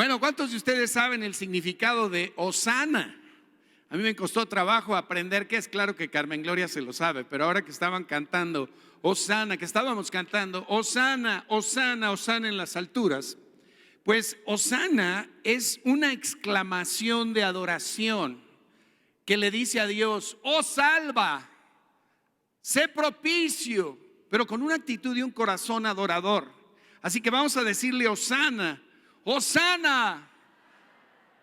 Bueno, ¿cuántos de ustedes saben el significado de Hosana? A mí me costó trabajo aprender qué es. Claro que Carmen Gloria se lo sabe, pero ahora que estaban cantando Hosana, que estábamos cantando Hosana, Hosana, Hosana en las alturas, pues Hosana es una exclamación de adoración que le dice a Dios: oh, salva, sé propicio, pero con una actitud y un corazón adorador. Así que vamos a decirle: Hosana, Hosana,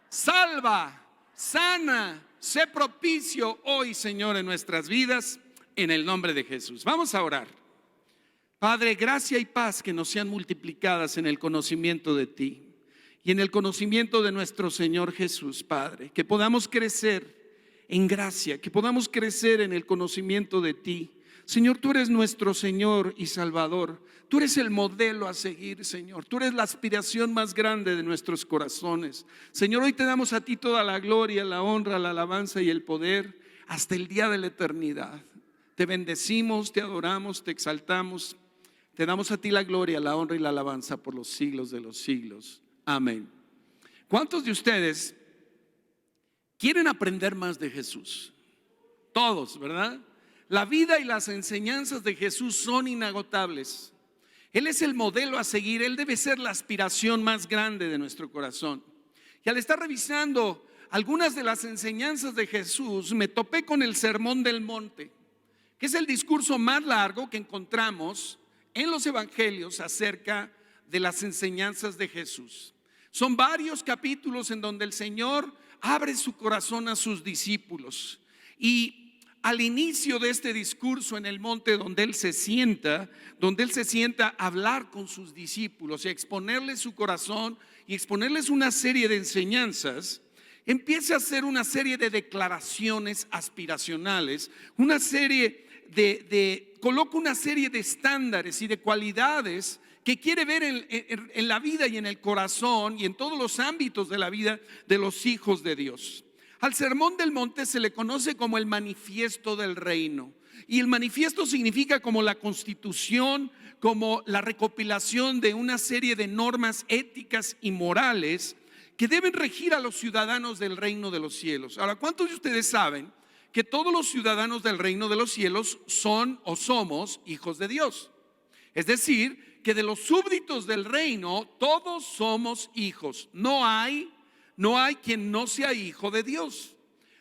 salva, sana, sé propicio hoy, Señor, en nuestras vidas, en el nombre de Jesús. Vamos a orar. Padre, gracia y paz que nos sean multiplicadas en el conocimiento de ti y en el conocimiento de nuestro Señor Jesús, Padre. Que podamos crecer en gracia, que podamos crecer en el conocimiento de ti. Señor, tú eres nuestro Señor y Salvador. Tú eres el modelo a seguir, Señor. Tú eres la aspiración más grande de nuestros corazones. Señor, hoy te damos a ti toda la gloria, la honra, la alabanza y el poder hasta el día de la eternidad. Te bendecimos, te adoramos, te exaltamos. Te damos a ti la gloria, la honra y la alabanza por los siglos de los siglos. Amén. ¿Cuántos de ustedes quieren aprender más de Jesús? Todos, ¿verdad? La vida y las enseñanzas de Jesús son inagotables. Él es el modelo a seguir. Él debe ser la aspiración más grande de nuestro corazón. Y al estar revisando algunas de las enseñanzas de Jesús, me topé con el Sermón del Monte, que es el discurso más largo que encontramos en los evangelios acerca de las enseñanzas de Jesús. Son varios capítulos en donde el Señor abre su corazón a sus discípulos. Y al inicio de este discurso en el monte, donde Él se sienta a hablar con sus discípulos y a exponerles su corazón y exponerles una serie de enseñanzas, empieza a hacer una serie de declaraciones aspiracionales, coloca una serie de estándares y de cualidades que quiere ver en la vida y en el corazón y en todos los ámbitos de la vida de los hijos de Dios. Al Sermón del Monte se le conoce como el manifiesto del reino. Y el manifiesto significa como la constitución, como la recopilación de una serie de normas éticas y morales que deben regir a los ciudadanos del reino de los cielos. Ahora, ¿cuántos de ustedes saben que todos los ciudadanos del reino de los cielos son o somos hijos de Dios? Es decir, que de los súbditos del reino todos somos hijos. No hay quien no sea hijo de Dios.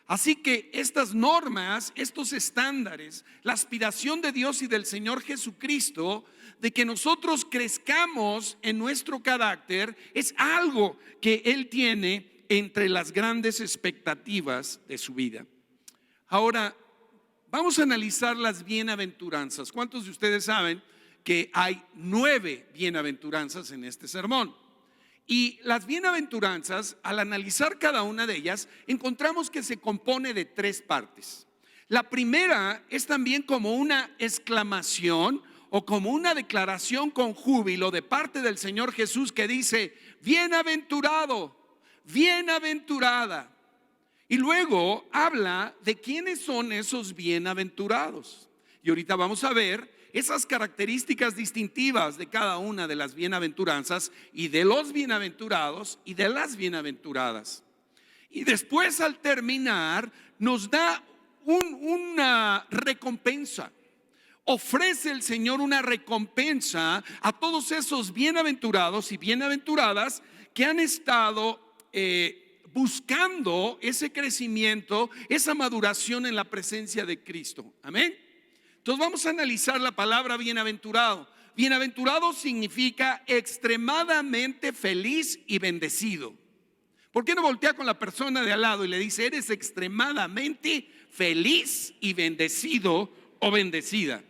Así que estas normas, estos estándares, la aspiración de Dios y del Señor Jesucristo de que nosotros crezcamos en nuestro carácter, es algo que Él tiene entre las grandes expectativas de su vida. Ahora, vamos a analizar las bienaventuranzas. ¿Cuántos de ustedes saben que hay 9 bienaventuranzas en este sermón? Y las bienaventuranzas, al analizar cada una de ellas, encontramos que se compone de 3 partes. La primera es también como una exclamación o como una declaración con júbilo de parte del Señor Jesús que dice: bienaventurado, bienaventurada. Y luego habla de quiénes son esos bienaventurados. Y ahorita vamos a ver esas características distintivas de cada una de las bienaventuranzas y de los bienaventurados y de las bienaventuradas. Y después, al terminar, nos da una recompensa. Ofrece el Señor una recompensa a todos esos bienaventurados y bienaventuradas que han estado buscando ese crecimiento, esa maduración en la presencia de Cristo. Amén. Entonces vamos a analizar la palabra bienaventurado. Bienaventurado significa extremadamente feliz y bendecido. ¿Por qué no voltea con la persona de al lado y le dice: eres extremadamente feliz y bendecido o bendecida?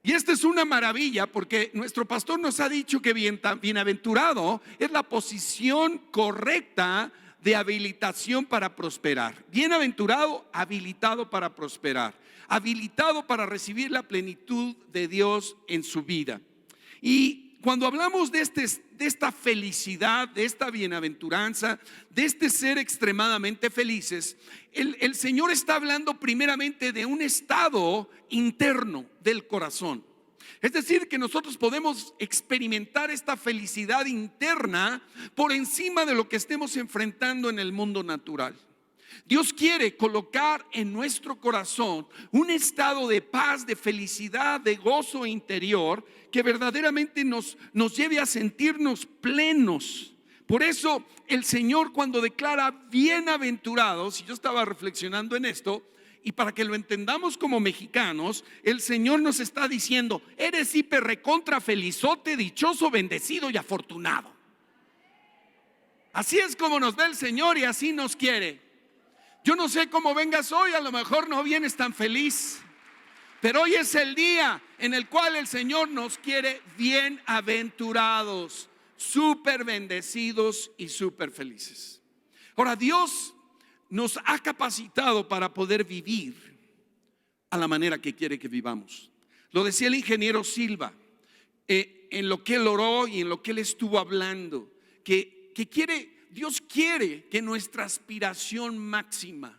Y esta es una maravilla, porque nuestro pastor nos ha dicho que bienaventurado es la posición correcta de habilitación para prosperar. Bienaventurado, habilitado para prosperar, habilitado para recibir la plenitud de Dios en su vida. Y cuando hablamos de esta felicidad, de esta bienaventuranza, de este ser extremadamente felices, el Señor está hablando primeramente de un estado interno del corazón. Es decir, que nosotros podemos experimentar esta felicidad interna por encima de lo que estemos enfrentando en el mundo natural. Dios quiere colocar en nuestro corazón un estado de paz, de felicidad, de gozo interior que verdaderamente nos lleve a sentirnos plenos. Por eso el Señor, cuando declara bienaventurados, y yo estaba reflexionando en esto, y para que lo entendamos como mexicanos, el Señor nos está diciendo: eres hiper recontra felizote, dichoso, bendecido y afortunado. Así es como nos ve el Señor y así nos quiere. Yo no sé cómo vengas hoy, a lo mejor no vienes tan feliz, pero hoy es el día en el cual el Señor nos quiere bienaventurados, súper bendecidos y súper felices. Ahora, Dios nos ha capacitado para poder vivir a la manera que quiere que vivamos. Lo decía el ingeniero Silva, en lo que él oró y en lo que él estuvo hablando, que Dios quiere que nuestra aspiración máxima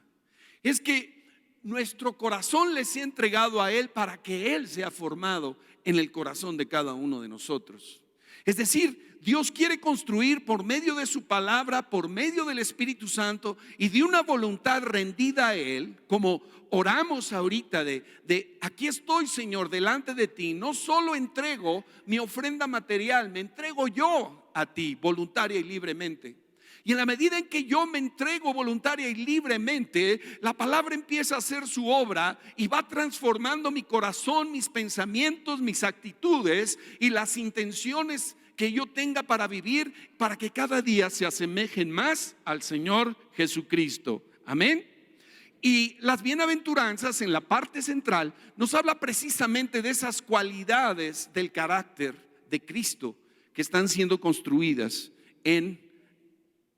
es que nuestro corazón le sea entregado a Él para que Él sea formado en el corazón de cada uno de nosotros. Es decir, Dios quiere construir por medio de su palabra, por medio del Espíritu Santo y de una voluntad rendida a Él, como oramos ahorita de aquí estoy, Señor, delante de ti. No solo entrego mi ofrenda material, me entrego yo a ti voluntaria y libremente. Y en la medida en que yo me entrego voluntaria y libremente, la palabra empieza a hacer su obra y va transformando mi corazón, mis pensamientos, mis actitudes y las intenciones que yo tenga para vivir, para que cada día se asemejen más al Señor Jesucristo. Amén. Y las bienaventuranzas, en la parte central, nos habla precisamente de esas cualidades del carácter de Cristo que están siendo construidas en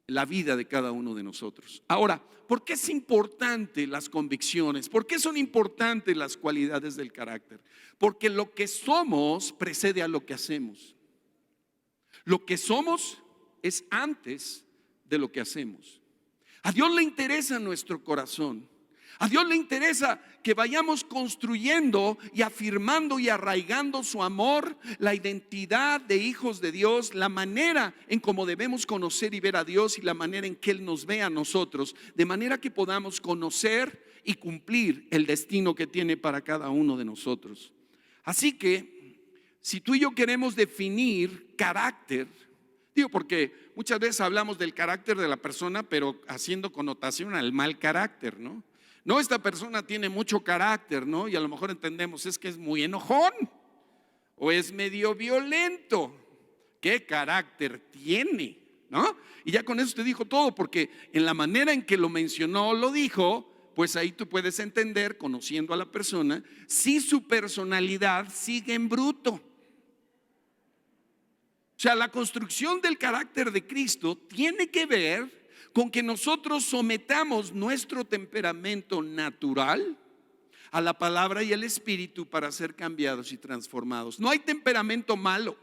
la vida de cada uno de nosotros. Ahora, ¿por qué es importante las convicciones? ¿Por qué son importantes las cualidades del carácter? Porque lo que somos precede a lo que hacemos. Lo que somos es antes de lo que hacemos. A Dios le interesa nuestro corazón. A Dios le interesa que vayamos construyendo y afirmando y arraigando su amor, la identidad de hijos de Dios, la manera en cómo debemos conocer y ver a Dios y la manera en que Él nos ve a nosotros, de manera que podamos conocer y cumplir el destino que tiene para cada uno de nosotros. Así que, si tú y yo queremos definir carácter, digo, porque muchas veces hablamos del carácter de la persona, pero haciendo connotación al mal carácter, ¿no? No, esta persona tiene mucho carácter, ¿no? Y a lo mejor entendemos, es que es muy enojón o es medio violento. ¿Qué carácter tiene? ¿No? Y ya con eso te dijo todo, porque en la manera en que lo mencionó, lo dijo, pues ahí tú puedes entender, conociendo a la persona, si su personalidad sigue en bruto. O sea, la construcción del carácter de Cristo tiene que ver con que nosotros sometamos nuestro temperamento natural a la palabra y al Espíritu para ser cambiados y transformados. No hay temperamento malo.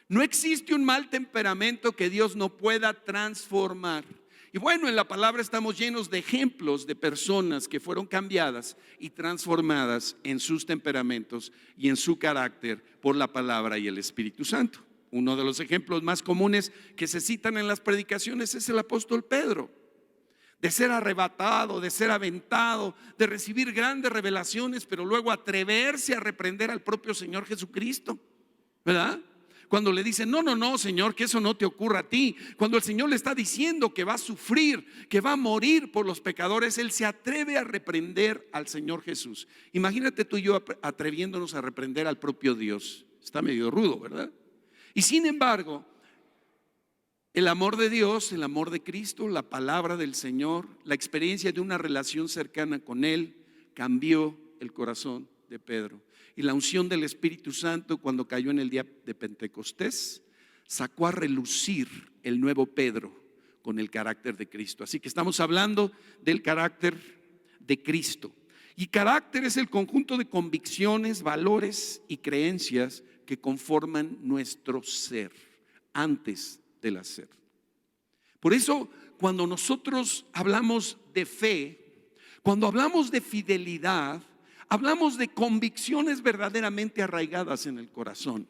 No existe un mal temperamento que Dios no pueda transformar. Y bueno, en la palabra estamos llenos de ejemplos de personas que fueron cambiadas y transformadas en sus temperamentos y en su carácter por la palabra y el Espíritu Santo. Uno de los ejemplos más comunes que se citan en las predicaciones es el apóstol Pedro, de ser arrebatado, de ser aventado, de recibir grandes revelaciones, pero luego atreverse a reprender al propio Señor Jesucristo, ¿verdad? Cuando le dicen, no, Señor, que eso no te ocurra a ti. Cuando el Señor le está diciendo que va a sufrir, que va a morir por los pecadores, Él se atreve a reprender al Señor Jesús. Imagínate tú y yo atreviéndonos a reprender al propio Dios. Está medio rudo, ¿verdad? Y sin embargo, el amor de Dios, el amor de Cristo, la palabra del Señor, la experiencia de una relación cercana con Él cambió el corazón de Pedro. Y la unción del Espíritu Santo, cuando cayó en el día de Pentecostés, sacó a relucir el nuevo Pedro con el carácter de Cristo. Así que estamos hablando del carácter de Cristo. Y carácter es el conjunto de convicciones, valores y creencias que conforman nuestro ser antes del hacer. Por eso, cuando nosotros hablamos de fe, cuando hablamos de fidelidad, hablamos de convicciones verdaderamente arraigadas en el corazón.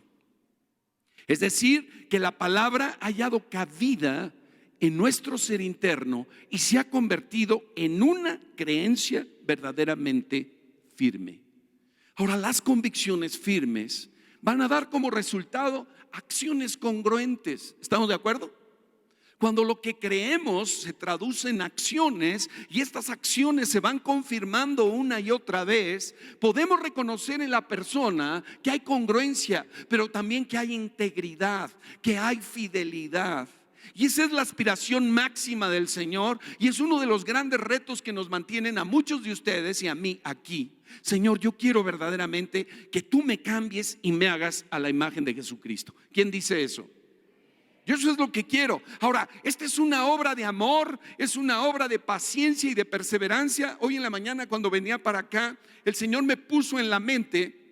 Es decir, que la palabra ha hallado cabida en nuestro ser interno y se ha convertido en una creencia verdaderamente firme. Ahora, las convicciones firmes van a dar como resultado acciones congruentes. ¿Estamos de acuerdo? Cuando lo que creemos se traduce en acciones y estas acciones se van confirmando una y otra vez, podemos reconocer en la persona que hay congruencia, pero también que hay integridad, que hay fidelidad. Y esa es la aspiración máxima del Señor y es uno de los grandes retos que nos mantienen a muchos de ustedes y a mí aquí. Señor, yo quiero verdaderamente que tú me cambies y me hagas a la imagen de Jesucristo. ¿Quién dice eso? Yo eso es lo que quiero. Ahora, esta es una obra de amor, es una obra de paciencia y de perseverancia. Hoy en la mañana cuando venía para acá, el Señor me puso en la mente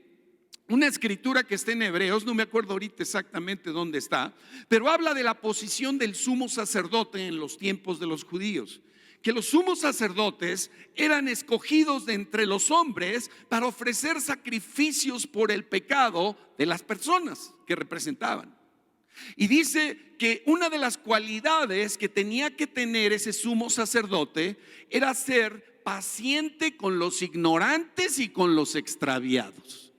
una escritura que está en Hebreos, no me acuerdo ahorita exactamente dónde está, pero habla de la posición del sumo sacerdote en los tiempos de los judíos. Que los sumos sacerdotes eran escogidos de entre los hombres para ofrecer sacrificios por el pecado de las personas que representaban. Y dice que una de las cualidades que tenía que tener ese sumo sacerdote era ser paciente con los ignorantes y con los extraviados.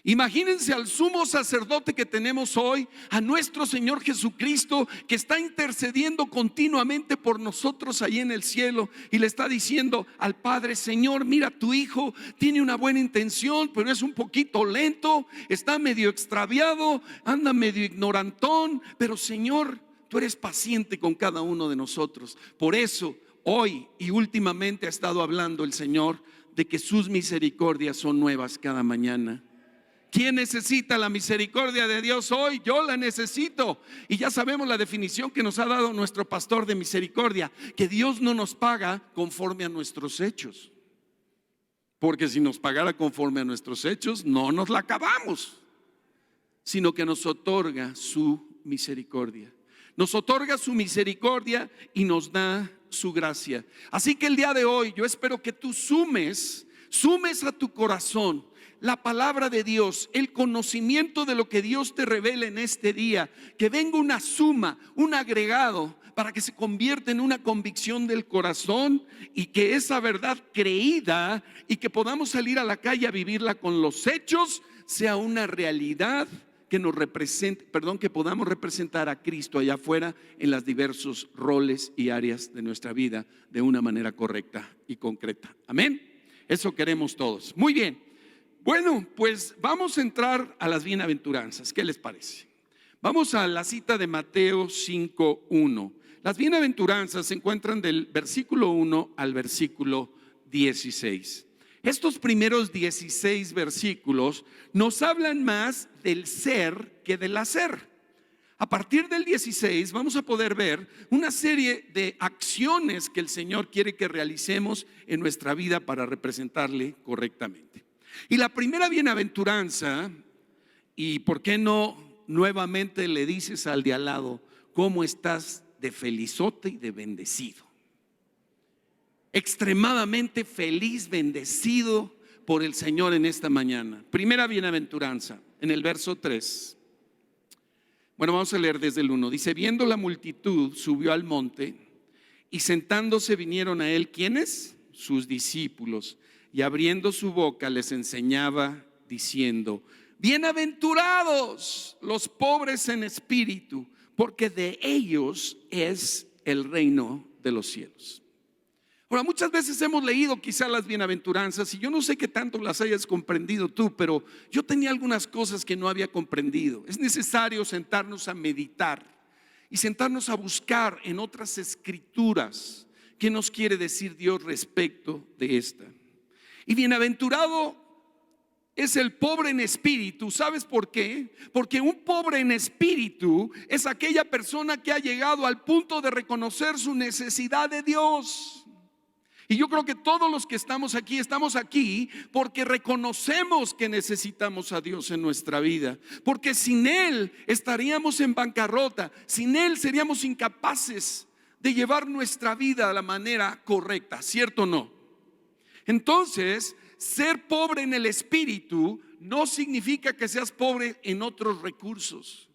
Imagínense al sumo sacerdote que tenemos hoy, a nuestro Señor Jesucristo, que está intercediendo continuamente por nosotros ahí en el cielo y le está diciendo al Padre: Señor, mira, tu hijo tiene una buena intención, pero es un poquito lento, está medio extraviado, anda medio ignorantón, pero Señor, tú eres paciente con cada uno de nosotros. Por eso hoy y últimamente ha estado hablando el Señor de que sus misericordias son nuevas cada mañana. ¿Quién necesita la misericordia de Dios hoy? Yo la necesito. Y ya sabemos la definición que nos ha dado nuestro pastor de misericordia: que Dios no nos paga conforme a nuestros hechos. Porque si nos pagara conforme a nuestros hechos, no nos la acabamos, sino que nos otorga su misericordia. Nos otorga su misericordia y nos da su gracia. Así que el día de hoy yo espero que tú sumes a tu corazón la palabra de Dios, el conocimiento de lo que Dios te revela en este día, que venga una suma, un agregado, para que se convierta en una convicción del corazón y que esa verdad creída y que podamos salir a la calle a vivirla con los hechos sea una realidad que nos represente, que podamos representar a Cristo allá afuera en los diversos roles y áreas de nuestra vida de una manera correcta y concreta. Amén. Eso queremos todos. Muy bien. Bueno, pues vamos a entrar a las bienaventuranzas. ¿Qué les parece? Vamos a la cita de Mateo 5:1. Las bienaventuranzas se encuentran del versículo 1 al versículo 16. Estos primeros 16 versículos nos hablan más del ser que del hacer. A partir del 16 vamos a poder ver una serie de acciones que el Señor quiere que realicemos en nuestra vida para representarle correctamente. Y la primera bienaventuranza, y por qué no nuevamente le dices al de al lado: ¿cómo estás de felizote y de bendecido? Extremadamente feliz, bendecido por el Señor en esta mañana. Primera bienaventuranza, en el verso 3. Bueno, vamos a leer desde el 1. Dice: viendo la multitud, subió al monte y sentándose vinieron a él, ¿quiénes? Sus discípulos. Y abriendo su boca les enseñaba diciendo: bienaventurados los pobres en espíritu, porque de ellos es el reino de los cielos. Ahora, muchas veces hemos leído quizá las bienaventuranzas y yo no sé qué tanto las hayas comprendido tú, pero yo tenía algunas cosas que no había comprendido. Es necesario sentarnos a meditar y sentarnos a buscar en otras escrituras qué nos quiere decir Dios respecto de esta. Y bienaventurado es el pobre en espíritu. ¿Sabes por qué? Porque un pobre en espíritu es aquella persona que ha llegado al punto de reconocer su necesidad de Dios. Y yo creo que todos los que estamos aquí porque reconocemos que necesitamos a Dios en nuestra vida. Porque sin Él estaríamos en bancarrota, sin Él seríamos incapaces de llevar nuestra vida de la manera correcta, ¿cierto o no? Entonces, ser pobre en el espíritu no significa que seas pobre en otros recursos,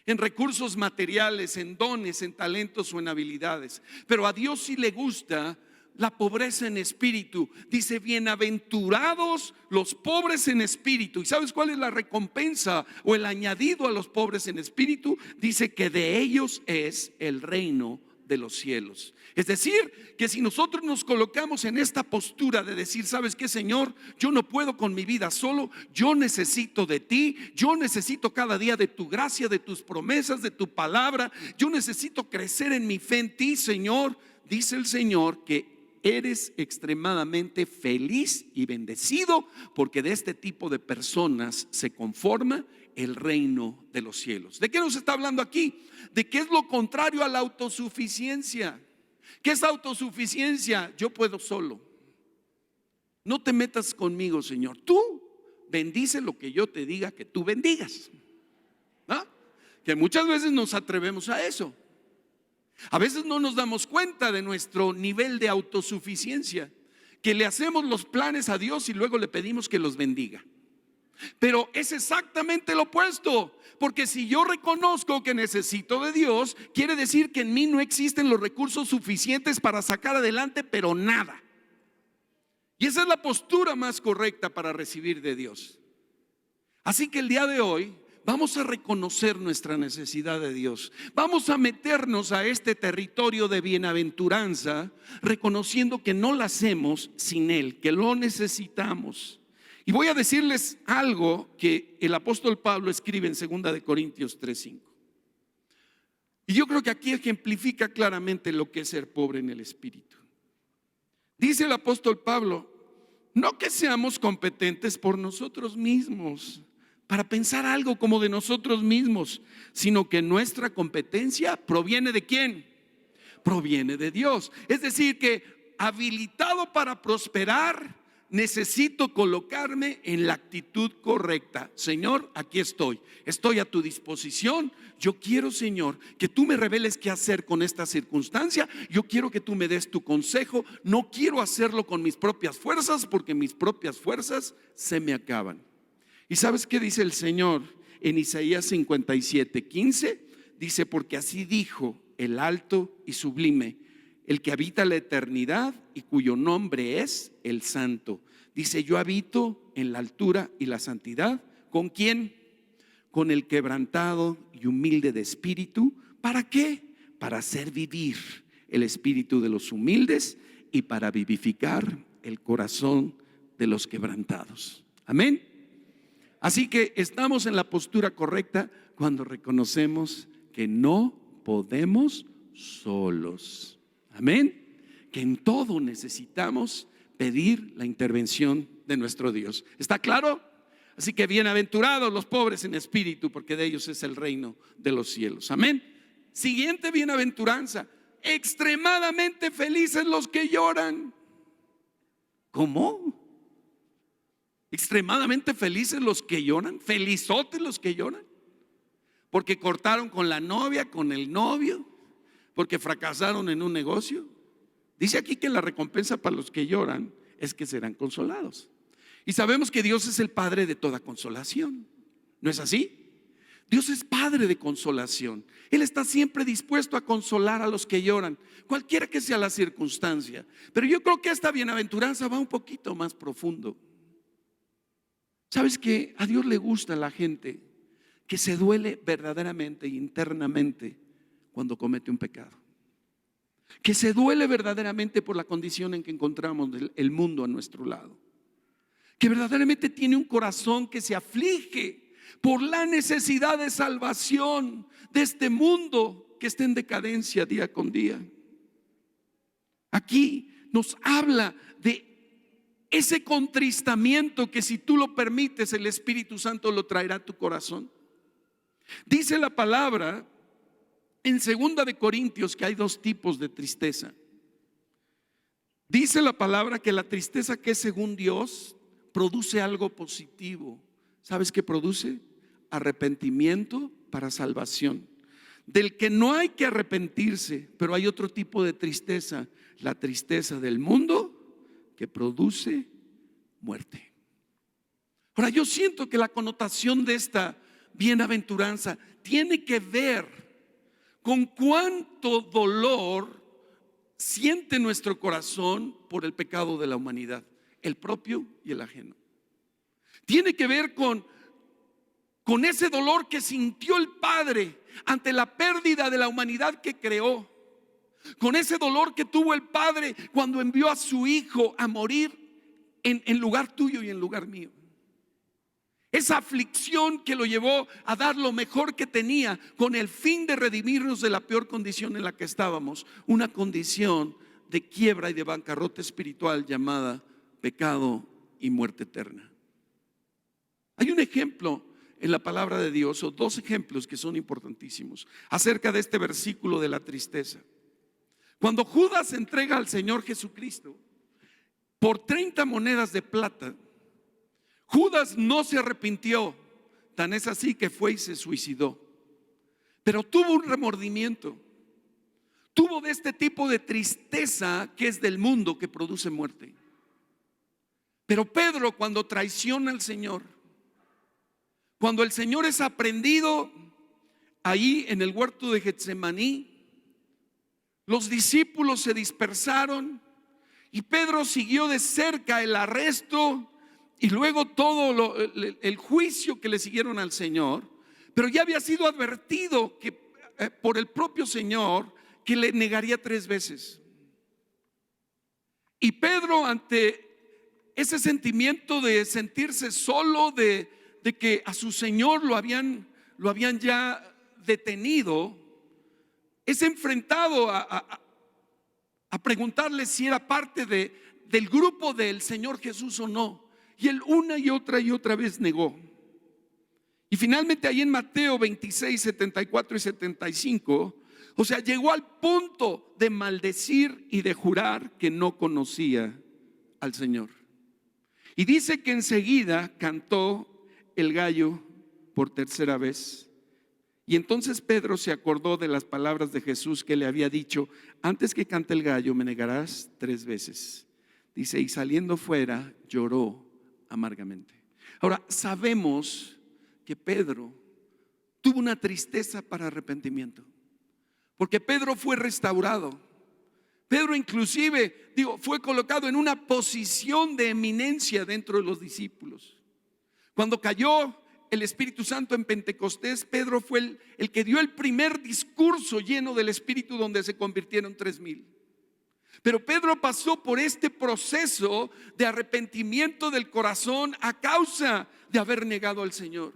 en recursos materiales, en dones, en talentos o en habilidades. Pero a Dios sí le gusta la pobreza en espíritu. Dice: bienaventurados los pobres en espíritu. ¿Y sabes cuál es la recompensa o el añadido a los pobres en espíritu? Dice que de ellos es el reino de los cielos. Es decir, que si nosotros nos colocamos en esta postura de decir: ¿sabes qué, Señor? Yo no puedo con mi vida solo, yo necesito de ti, yo necesito cada día de tu gracia, de tus promesas, de tu palabra, yo necesito crecer en mi fe en ti, Señor. Dice el Señor que eres extremadamente feliz y bendecido, porque de este tipo de personas se conforma el reino de los cielos. ¿De qué nos está hablando aquí? De qué es lo contrario a la autosuficiencia. ¿Qué es autosuficiencia? Yo puedo solo. No te metas conmigo, Señor. Tú bendice lo que yo te diga que tú bendigas. ¿Ah? Que muchas veces nos atrevemos a eso. A veces no nos damos cuenta de nuestro nivel de autosuficiencia, que le hacemos los planes a Dios y luego le pedimos que los bendiga. Pero es exactamente lo opuesto, porque si yo reconozco que necesito de Dios, quiere decir que en mí no existen los recursos suficientes para sacar adelante, pero nada. Y esa es la postura más correcta para recibir de Dios. Así que el día de hoy vamos a reconocer nuestra necesidad de Dios. Vamos a meternos a este territorio de bienaventuranza, reconociendo que no la hacemos sin Él, que lo necesitamos. Y voy a decirles algo que el apóstol Pablo escribe en 2 de Corintios 3:5. Y yo creo que aquí ejemplifica claramente lo que es ser pobre en el espíritu. Dice el apóstol Pablo: no que seamos competentes por nosotros mismos, para pensar algo como de nosotros mismos, sino que nuestra competencia proviene ¿de quién? Proviene de Dios. Es decir, que habilitado para prosperar, necesito colocarme en la actitud correcta. Señor, aquí estoy a tu disposición. Yo quiero, Señor, que tú me reveles qué hacer con esta circunstancia. Yo quiero que tú me des tu consejo. No quiero hacerlo con mis propias fuerzas, porque mis propias fuerzas se me acaban. ¿Y sabes qué dice el Señor en Isaías 57:15? Dice: porque así dijo el alto y sublime, el que habita la eternidad y cuyo nombre es el Santo. Dice: yo habito en la altura y la santidad. ¿Con quién? Con el quebrantado y humilde de espíritu. ¿Para qué? Para hacer vivir el espíritu de los humildes y para vivificar el corazón de los quebrantados. Amén. Así que estamos en la postura correcta cuando reconocemos que no podemos solos. Amén. Que en todo necesitamos pedir la intervención de nuestro Dios. ¿Está claro? Así que bienaventurados los pobres en espíritu, porque de ellos es el reino de los cielos. Amén. Siguiente bienaventuranza: extremadamente felices los que lloran. ¿Cómo? Extremadamente felices los que lloran, felizotes los que lloran, porque cortaron con la novia, con el novio, porque fracasaron en un negocio. Dice aquí que la recompensa para los que lloran es que serán consolados. Y sabemos que Dios es el Padre de toda consolación. ¿No es así? Dios es Padre de consolación. Él está siempre dispuesto a consolar a los que lloran, cualquiera que sea la circunstancia. Pero yo creo que esta bienaventuranza va un poquito más profundo. ¿Sabes que a Dios le gusta la gente que se duele verdaderamente, internamente, cuando comete un pecado? Que se duele verdaderamente por la condición en que encontramos el mundo a nuestro lado. Que verdaderamente tiene un corazón que se aflige por la necesidad de salvación de este mundo que está en decadencia día con día. Aquí nos habla de ese contristamiento que, si tú lo permites, el Espíritu Santo lo traerá a tu corazón. Dice la palabra en 2 de Corintios que hay dos tipos de tristeza. Dice la palabra que la tristeza que es según Dios produce algo positivo. ¿Sabes qué produce? Arrepentimiento para salvación. Del que no hay que arrepentirse, pero hay otro tipo de tristeza, la tristeza del mundo, que produce muerte. Ahora, yo siento que la connotación de esta bienaventuranza tiene que ver con cuánto dolor siente nuestro corazón por el pecado de la humanidad, el propio y el ajeno. Tiene que ver con ese dolor que sintió el Padre ante la pérdida de la humanidad que creó, con ese dolor que tuvo el Padre cuando envió a su Hijo a morir en lugar tuyo y en lugar mío. Esa aflicción que lo llevó a dar lo mejor que tenía con el fin de redimirnos de la peor condición en la que estábamos, una condición de quiebra y de bancarrota espiritual llamada pecado y muerte eterna. Hay un ejemplo en la palabra de Dios, o dos ejemplos que son importantísimos acerca de este versículo de la tristeza. Cuando Judas entrega al Señor Jesucristo por 30 monedas de plata, Judas no se arrepintió, tan es así que fue y se suicidó. Pero tuvo un remordimiento, tuvo de este tipo de tristeza que es del mundo, que produce muerte. Pero Pedro, cuando traiciona al Señor, cuando el Señor es aprehendido ahí en el huerto de Getsemaní, los discípulos se dispersaron y Pedro siguió de cerca el arresto y luego todo el juicio que le siguieron al Señor. Pero ya había sido advertido que, por el propio Señor, que le negaría 3 veces. Y Pedro, ante ese sentimiento de sentirse solo, de que a su Señor lo habían ya detenido, es enfrentado a preguntarle si era parte del grupo del Señor Jesús o no. Y él una y otra vez negó. Y finalmente ahí en Mateo 26, 74 y 75, o sea, llegó al punto de maldecir y de jurar que no conocía al Señor. Y dice que enseguida cantó el gallo por 3ª vez. Y entonces Pedro se acordó de las palabras de Jesús que le había dicho: antes que cante el gallo me negarás 3 veces. Dice, y saliendo fuera lloró amargamente. Ahora, sabemos que Pedro tuvo una tristeza para arrepentimiento, porque Pedro fue restaurado. Pedro inclusive, fue colocado en una posición de eminencia dentro de los discípulos. Cuando cayó el Espíritu Santo en Pentecostés, Pedro fue el que dio el primer discurso lleno del Espíritu, donde se convirtieron 3,000. Pero Pedro pasó por este proceso de arrepentimiento del corazón a causa de haber negado al Señor.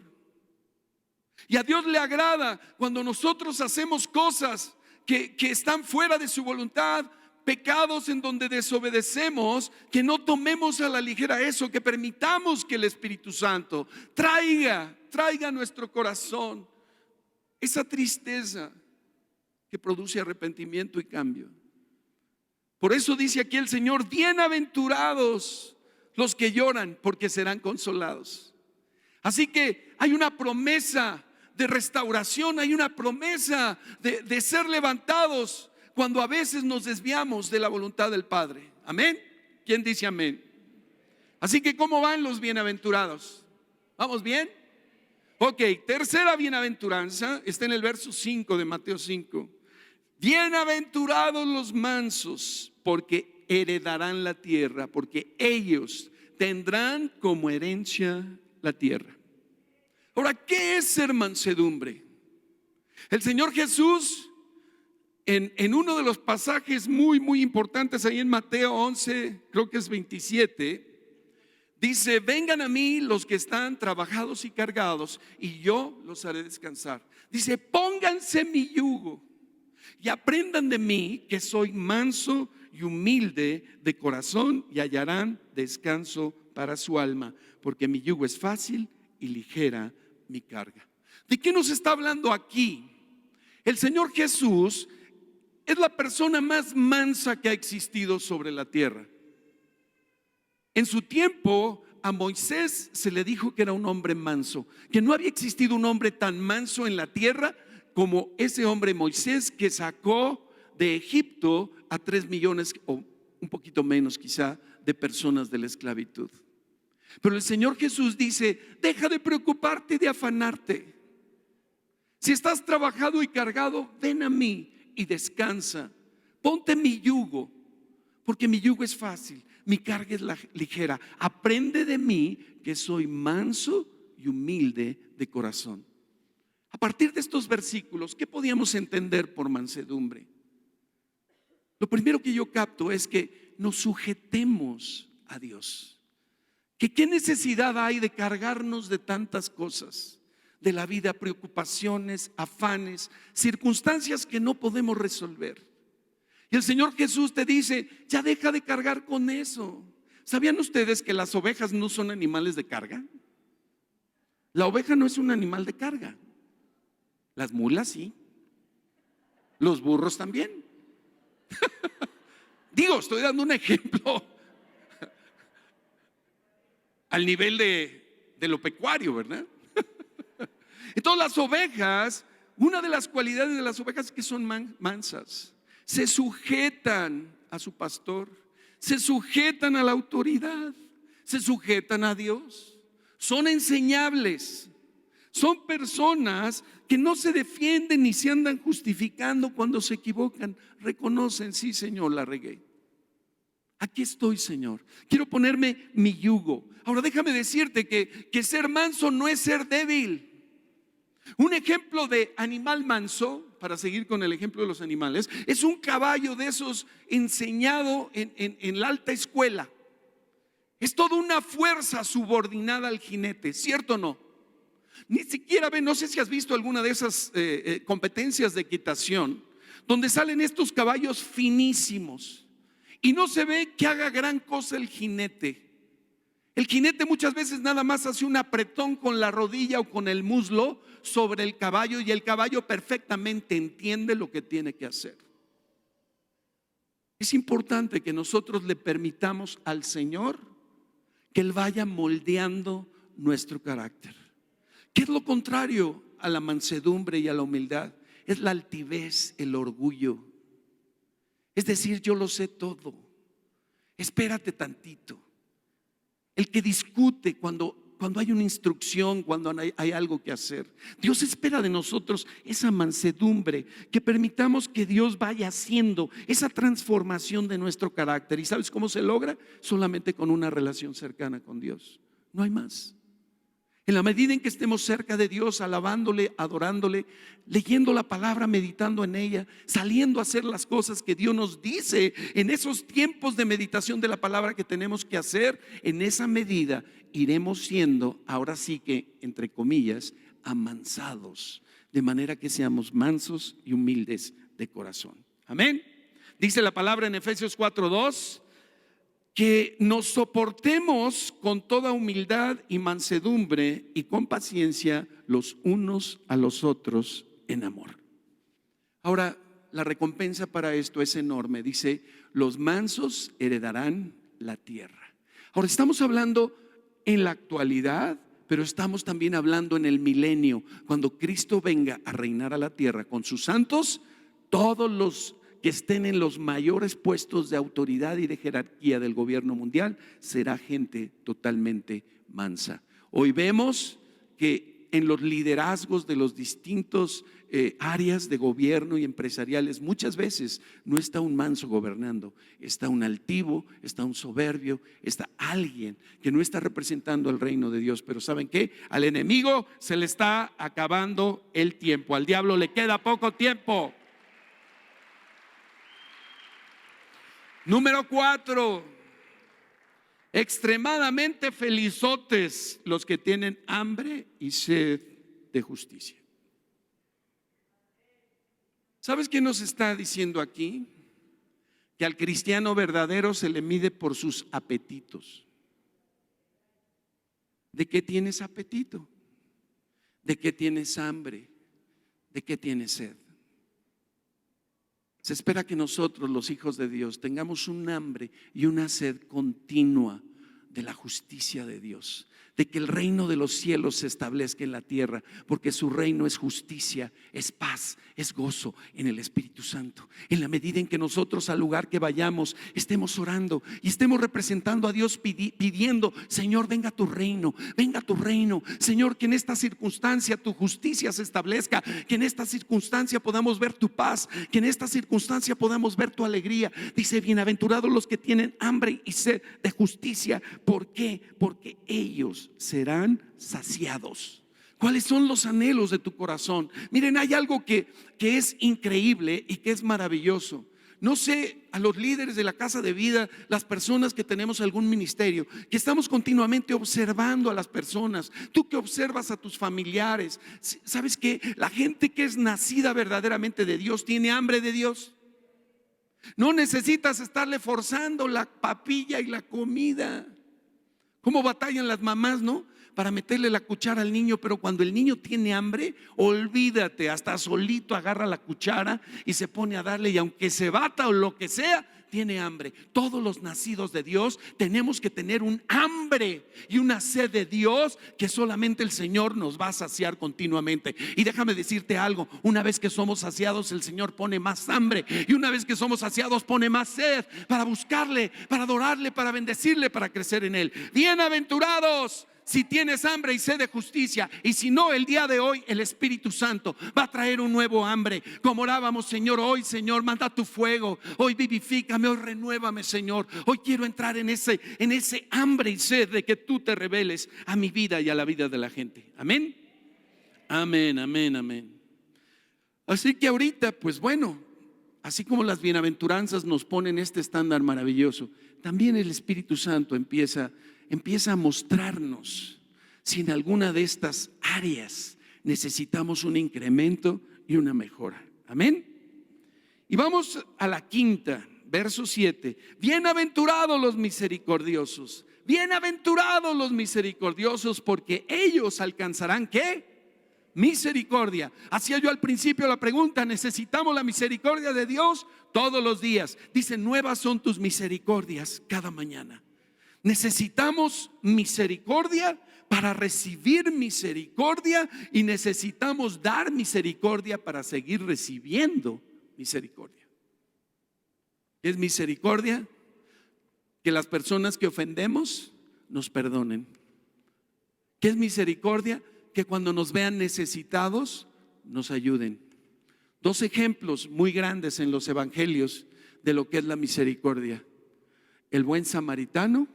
Y a Dios le agrada cuando nosotros hacemos cosas que están fuera de su voluntad, pecados en donde desobedecemos, que no tomemos a la ligera eso, que permitamos que el Espíritu Santo traiga a nuestro corazón esa tristeza que produce arrepentimiento y cambio. Por eso dice aquí el Señor: bienaventurados los que lloran, porque serán consolados. Así que hay una promesa de restauración, hay una promesa de ser levantados cuando a veces nos desviamos de la voluntad del Padre. Amén. ¿Quién dice amén? Así que, ¿cómo van los bienaventurados? ¿Vamos bien? Ok, tercera bienaventuranza está en el verso 5 de Mateo 5. Bienaventurados los mansos, porque heredarán la tierra, porque ellos tendrán como herencia la tierra. Ahora, ¿qué es ser mansedumbre? El Señor Jesús, en uno de los pasajes muy importantes ahí en Mateo 11, creo que es 27, dice: vengan a mí los que están trabajados y cargados, y yo los haré descansar. Dice: pónganse mi yugo y aprendan de mí, que soy manso y humilde de corazón, y hallarán descanso para su alma, porque mi yugo es fácil y ligera mi carga. ¿De qué nos está hablando aquí? El Señor Jesús es la persona más mansa que ha existido sobre la tierra. En su tiempo a Moisés se le dijo que era un hombre manso, que no había existido un hombre tan manso en la tierra como ese hombre Moisés, que sacó de Egipto a 3 millones o un poquito menos quizá de personas de la esclavitud. Pero el Señor Jesús dice: deja de preocuparte, de afanarte. Si estás trabajado y cargado, ven a mí y descansa. Ponte mi yugo, porque mi yugo es fácil, mi carga es ligera. Aprende de mí, que soy manso y humilde de corazón. A partir de estos versículos, ¿qué podíamos entender por mansedumbre? Lo primero que yo capto es que nos sujetemos a Dios. Que qué necesidad hay de cargarnos de tantas cosas de la vida, preocupaciones, afanes, circunstancias que no podemos resolver. Y el Señor Jesús te dice: ya deja de cargar con eso. ¿Sabían ustedes que las ovejas no son animales de carga? La oveja no es un animal de carga. Las mulas sí. Los burros también. Digo, estoy dando un ejemplo al nivel de lo pecuario, ¿verdad? Entonces las ovejas, una de las cualidades de las ovejas es que son mansas. Se sujetan a su pastor, se sujetan a la autoridad, se sujetan a Dios. Son enseñables. Son personas que no se defienden ni se andan justificando cuando se equivocan. Reconocen: sí, Señor, la regué. Aquí estoy, Señor. Quiero ponerme mi yugo. Ahora déjame decirte que ser manso no es ser débil. Un ejemplo de animal manso, para seguir con el ejemplo de los animales, es un caballo de esos enseñado en la alta escuela. Es toda una fuerza subordinada al jinete, ¿cierto o no? Ni siquiera no sé si has visto alguna de esas competencias de equitación donde salen estos caballos finísimos y no se ve que haga gran cosa el jinete. El jinete muchas veces nada más hace un apretón con la rodilla o con el muslo sobre el caballo, y el caballo perfectamente entiende lo que tiene que hacer. Es importante que nosotros le permitamos al Señor que Él vaya moldeando nuestro carácter. ¿Qué es lo contrario a la mansedumbre y a la humildad? Es la altivez, el orgullo. Es decir, yo lo sé todo, espérate tantito. El que discute cuando hay una instrucción, cuando hay algo que hacer. Dios espera de nosotros esa mansedumbre, que permitamos que Dios vaya haciendo esa transformación de nuestro carácter. ¿Y sabes cómo se logra? Solamente con una relación cercana con Dios. No hay más. En la medida en que estemos cerca de Dios, alabándole, adorándole, leyendo la palabra, meditando en ella, saliendo a hacer las cosas que Dios nos dice en esos tiempos de meditación de la palabra que tenemos que hacer, en esa medida iremos siendo, ahora sí que, entre comillas, amansados, de manera que seamos mansos y humildes de corazón. Amén. Dice la palabra en Efesios 4:2. Que nos soportemos con toda humildad y mansedumbre y con paciencia los unos a los otros en amor. Ahora, la recompensa para esto es enorme. Dice: los mansos heredarán la tierra. Ahora, estamos hablando en la actualidad, pero estamos también hablando en el milenio, cuando Cristo venga a reinar a la tierra con sus santos. Todos los que estén en los mayores puestos de autoridad y de jerarquía del gobierno mundial será gente totalmente mansa. Hoy vemos que en los liderazgos de los distintos áreas de gobierno y empresariales, muchas veces no está un manso gobernando, está un altivo, está un soberbio, está alguien que no está representando al reino de Dios. Pero ¿saben qué? Al enemigo se le está acabando el tiempo, al diablo le queda poco tiempo. Número 4, extremadamente felizotes los que tienen hambre y sed de justicia. ¿Sabes qué nos está diciendo aquí? Que al cristiano verdadero se le mide por sus apetitos. ¿De qué tienes apetito? ¿De qué tienes hambre? ¿De qué tienes sed? Se espera que nosotros, los hijos de Dios, tengamos un hambre y una sed continua de la justicia de Dios, de que el reino de los cielos se establezca en la tierra, porque su reino es justicia, es paz, es gozo en el Espíritu Santo. En la medida en que nosotros al lugar que vayamos estemos orando y estemos representando a Dios, pidiendo: Señor, venga tu reino, Señor, que en esta circunstancia tu justicia se establezca, que en esta circunstancia podamos ver tu paz, que en esta circunstancia podamos ver tu alegría. Dice: bienaventurados los que tienen hambre y sed de justicia. ¿Por qué? Porque ellos serán saciados. ¿Cuáles son los anhelos de tu corazón? Miren, hay algo que es increíble y que es maravilloso. No sé, a los líderes de la Casa de Vida, las personas que tenemos algún ministerio, que estamos continuamente observando a las personas. Tú que observas a tus familiares, ¿sabes qué? La gente que es nacida verdaderamente de Dios tiene hambre de Dios. No necesitas estarle forzando la papilla y la comida. ¿Cómo batallan las mamás, no? Para meterle la cuchara al niño, pero cuando el niño tiene hambre, olvídate, hasta solito agarra la cuchara y se pone a darle, y aunque se bata o lo que sea, tiene hambre. Todos los nacidos de Dios tenemos que tener un hambre y una sed de Dios que solamente el Señor nos va a saciar continuamente. Y déjame decirte algo: una vez que somos saciados, el Señor pone más hambre, y una vez que somos saciados pone más sed para buscarle, para adorarle, para bendecirle, para crecer en Él. Bienaventurados si tienes hambre y sed de justicia. Y si no, el día de hoy el Espíritu Santo va a traer un nuevo hambre. Como orábamos: Señor, hoy, Señor, manda tu fuego. Hoy vivifícame, hoy renuévame, Señor. Hoy quiero entrar en ese hambre y sed de que tú te reveles a mi vida y a la vida de la gente. Amén. Amén, amén, amén. Así que ahorita, pues bueno, así como las bienaventuranzas nos ponen este estándar maravilloso, también el Espíritu Santo empieza a mostrarnos si en alguna de estas áreas necesitamos un incremento y una mejora. Amén. Y vamos a la quinta, verso 7. Bienaventurados los misericordiosos, bienaventurados los misericordiosos, porque ellos alcanzarán ¿qué? Misericordia. Hacía yo al principio la pregunta: ¿necesitamos la misericordia de Dios? Todos los días. Dice: nuevas son tus misericordias cada mañana. Necesitamos misericordia para recibir misericordia, y necesitamos dar misericordia para seguir recibiendo misericordia. ¿Qué es misericordia? Que las personas que ofendemos nos perdonen. ¿Qué es misericordia? Que cuando nos vean necesitados nos ayuden. Dos ejemplos muy grandes en los evangelios de lo que es la misericordia: el buen samaritano,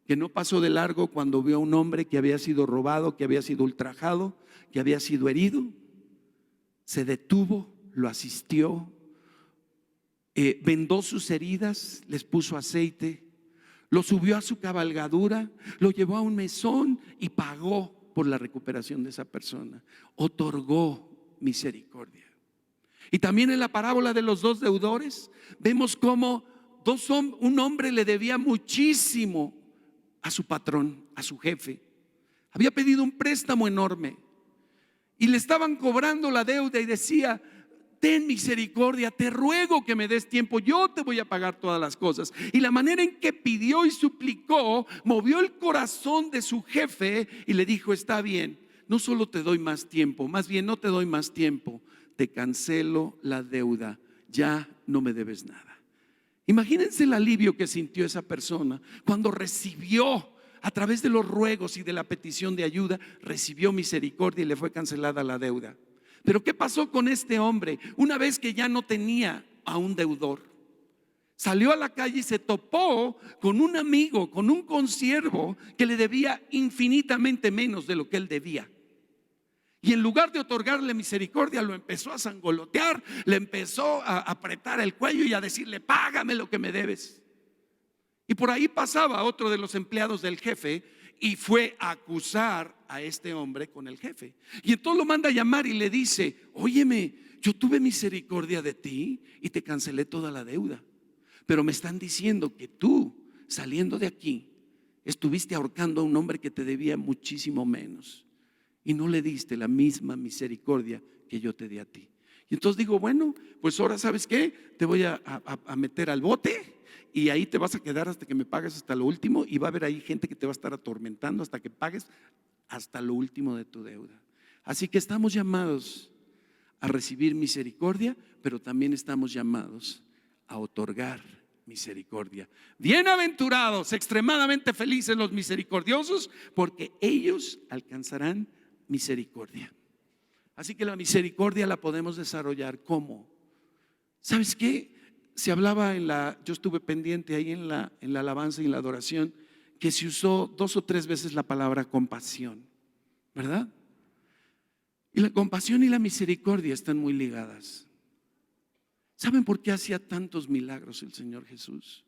que no pasó de largo cuando vio a un hombre que había sido robado, que había sido ultrajado, que había sido herido. Se detuvo, lo asistió, vendó sus heridas, les puso aceite, lo subió a su cabalgadura, lo llevó a un mesón y pagó por la recuperación de esa persona. Otorgó misericordia. Y también en la parábola de los dos deudores vemos cómo un hombre le debía muchísimo a su patrón, a su jefe. Había pedido un préstamo enorme y le estaban cobrando la deuda, y decía: ten misericordia, te ruego que me des tiempo, yo te voy a pagar todas las cosas. Y la manera en que pidió y suplicó movió el corazón de su jefe, y le dijo: está bien, no solo te doy más tiempo, más bien no te doy más tiempo, te cancelo la deuda, ya no me debes nada. Imagínense el alivio que sintió esa persona cuando recibió, a través de los ruegos y de la petición de ayuda, recibió misericordia y le fue cancelada la deuda. Pero ¿qué pasó con este hombre? Una vez que ya no tenía a un deudor, salió a la calle y se topó con un amigo, con un consiervo que le debía infinitamente menos de lo que él debía. Y en lugar de otorgarle misericordia, lo empezó a zangolotear, le empezó a apretar el cuello y a decirle: págame lo que me debes. Y por ahí pasaba otro de los empleados del jefe y fue a acusar a este hombre con el jefe. Y entonces lo manda a llamar y le dice: óyeme, yo tuve misericordia de ti y te cancelé toda la deuda, pero me están diciendo que tú, saliendo de aquí, estuviste ahorcando a un hombre que te debía muchísimo menos y no le diste la misma misericordia que yo te di a ti. Y entonces digo: bueno, pues ahora, ¿sabes qué? Te voy a meter al bote y ahí te vas a quedar hasta que me pagues hasta lo último, y va a haber ahí gente que te va a estar atormentando hasta que pagues hasta lo último de tu deuda. Así que estamos llamados a recibir misericordia, pero también estamos llamados a otorgar misericordia. Bienaventurados, extremadamente felices los misericordiosos, porque ellos alcanzarán misericordia. Así que la misericordia la podemos desarrollar. ¿Cómo? ¿Sabes qué? Se hablaba yo estuve pendiente ahí en la alabanza y en la adoración, que se usó 2 o 3 veces la palabra compasión, ¿verdad? Y la compasión y la misericordia están muy ligadas. ¿Saben por qué hacía tantos milagros el Señor Jesús?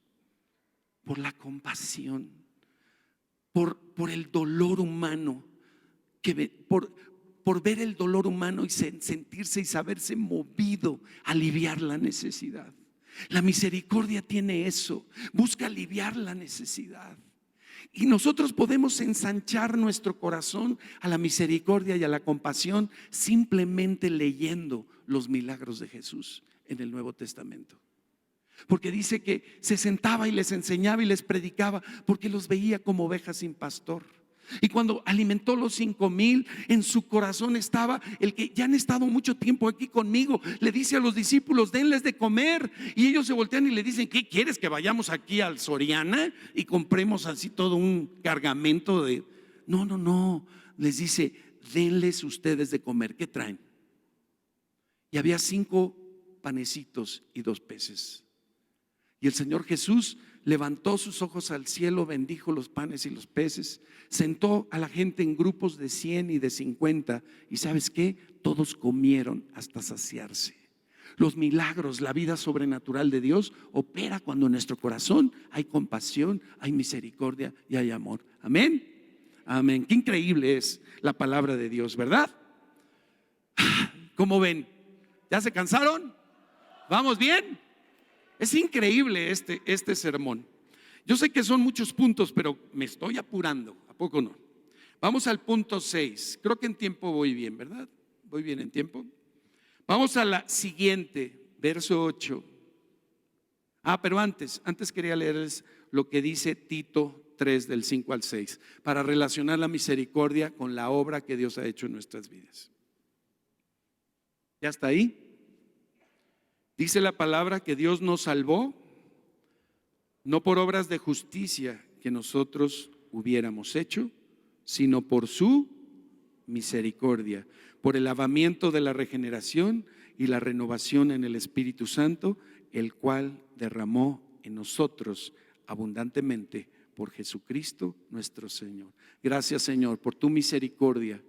Por la compasión, por el dolor humano, por ver el dolor humano y sentirse y saberse movido a aliviar la necesidad. La misericordia tiene eso, busca aliviar la necesidad. Y nosotros podemos ensanchar nuestro corazón a la misericordia y a la compasión simplemente leyendo los milagros de Jesús en el Nuevo Testamento. Porque dice que se sentaba y les enseñaba y les predicaba, porque los veía como ovejas sin pastor. Y cuando alimentó los 5,000, en su corazón estaba el que ya han estado mucho tiempo aquí conmigo. Le dice a los discípulos: denles de comer. Y ellos se voltean y le dicen: ¿qué quieres? ¿Que vayamos aquí al Soriana y compremos así todo un cargamento de...? No, les dice: denles ustedes de comer. ¿Qué traen? Y había 5 panecitos y 2 peces. Y el Señor Jesús levantó sus ojos al cielo, bendijo los panes y los peces, sentó a la gente en grupos de 100 y de 50, y ¿sabes qué? Todos comieron hasta saciarse. Los milagros, la vida sobrenatural de Dios opera cuando en nuestro corazón hay compasión, hay misericordia y hay amor. Amén. Amén. Qué increíble es la palabra de Dios, ¿verdad? ¿Cómo ven? ¿Ya se cansaron? ¿Vamos bien? Es increíble este sermón. Yo sé que son muchos puntos, pero me estoy apurando. ¿A poco no? Vamos al punto 6. Creo que en tiempo voy bien, ¿verdad? ¿Voy bien en tiempo? Vamos a la siguiente, verso 8. Pero antes quería leerles lo que dice Tito 3 del 5 al 6, para relacionar la misericordia con la obra que Dios ha hecho en nuestras vidas. ¿Ya está ahí? Dice la palabra que Dios nos salvó no por obras de justicia que nosotros hubiéramos hecho, sino por su misericordia, por el lavamiento de la regeneración y la renovación en el Espíritu Santo, el cual derramó en nosotros abundantemente por Jesucristo nuestro Señor. Gracias, Señor, por tu misericordia,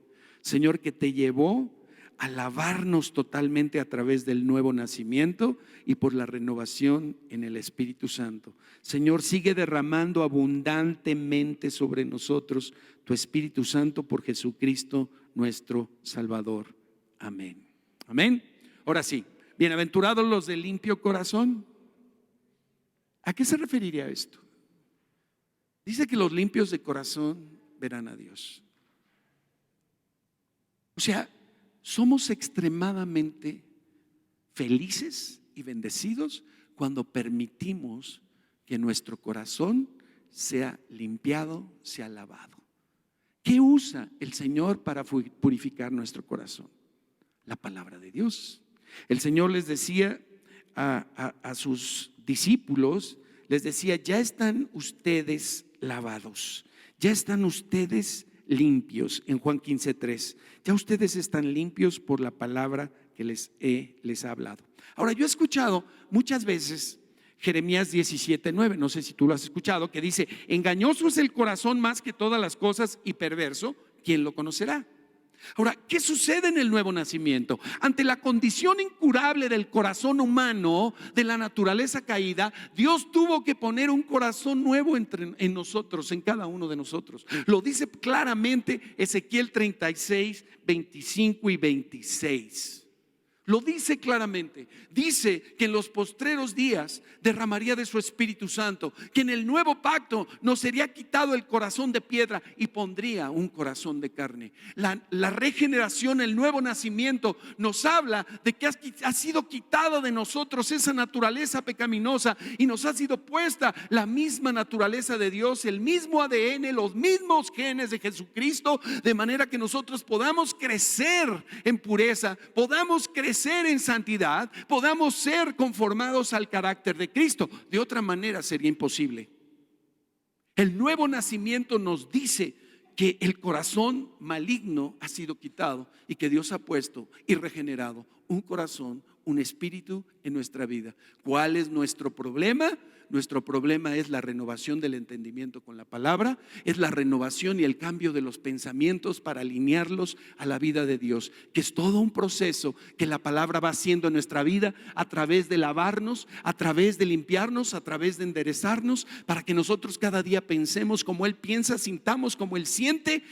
Señor, que te llevó a lavarnos totalmente a través del nuevo nacimiento y por la renovación en el Espíritu Santo. Señor, sigue derramando abundantemente sobre nosotros tu Espíritu Santo por Jesucristo nuestro Salvador. Amén. Amén. Ahora sí, bienaventurados los de limpio corazón. ¿A qué se referiría esto? Dice que los limpios de corazón verán a Dios. O sea, somos extremadamente felices y bendecidos cuando permitimos que nuestro corazón sea limpiado, sea lavado. ¿Qué usa el Señor para purificar nuestro corazón? La palabra de Dios. El Señor les decía a sus discípulos, les decía: ya están ustedes lavados, ya están ustedes limpios. En Juan 15:3, ya ustedes están limpios por la palabra que les he hablado. Ahora, yo he escuchado muchas veces Jeremías 17:9, no sé si tú lo has escuchado, que dice: engañoso es el corazón más que todas las cosas y perverso, ¿quién lo conocerá? Ahora, ¿qué sucede en el nuevo nacimiento? Ante la condición incurable del corazón humano, de la naturaleza caída, Dios tuvo que poner un corazón nuevo en nosotros, en cada uno de nosotros. Lo dice claramente Ezequiel 36, 25 y 26. Lo dice claramente. Dice que en los postreros días derramaría de su Espíritu Santo, que en el nuevo pacto nos sería quitado el corazón de piedra y pondría un corazón de carne. La regeneración, el nuevo nacimiento nos habla de que ha sido quitada de nosotros esa naturaleza pecaminosa y nos ha sido puesta la misma naturaleza de Dios, el mismo ADN, los mismos genes de Jesucristo, de manera que nosotros podamos crecer en pureza, podamos crecer en santidad, podamos ser conformados al carácter de Cristo. De otra manera sería imposible. El nuevo nacimiento nos dice que el corazón maligno ha sido quitado y que Dios ha puesto y regenerado un corazón, un espíritu en nuestra vida. ¿Cuál es nuestro problema? Nuestro problema es la renovación del entendimiento con la palabra, es la renovación y el cambio de los pensamientos para alinearlos a la vida de Dios, que es todo un proceso que la palabra va haciendo en nuestra vida a través de lavarnos, a través de limpiarnos, a través de enderezarnos, para que nosotros cada día pensemos como Él piensa, sintamos como Él siente,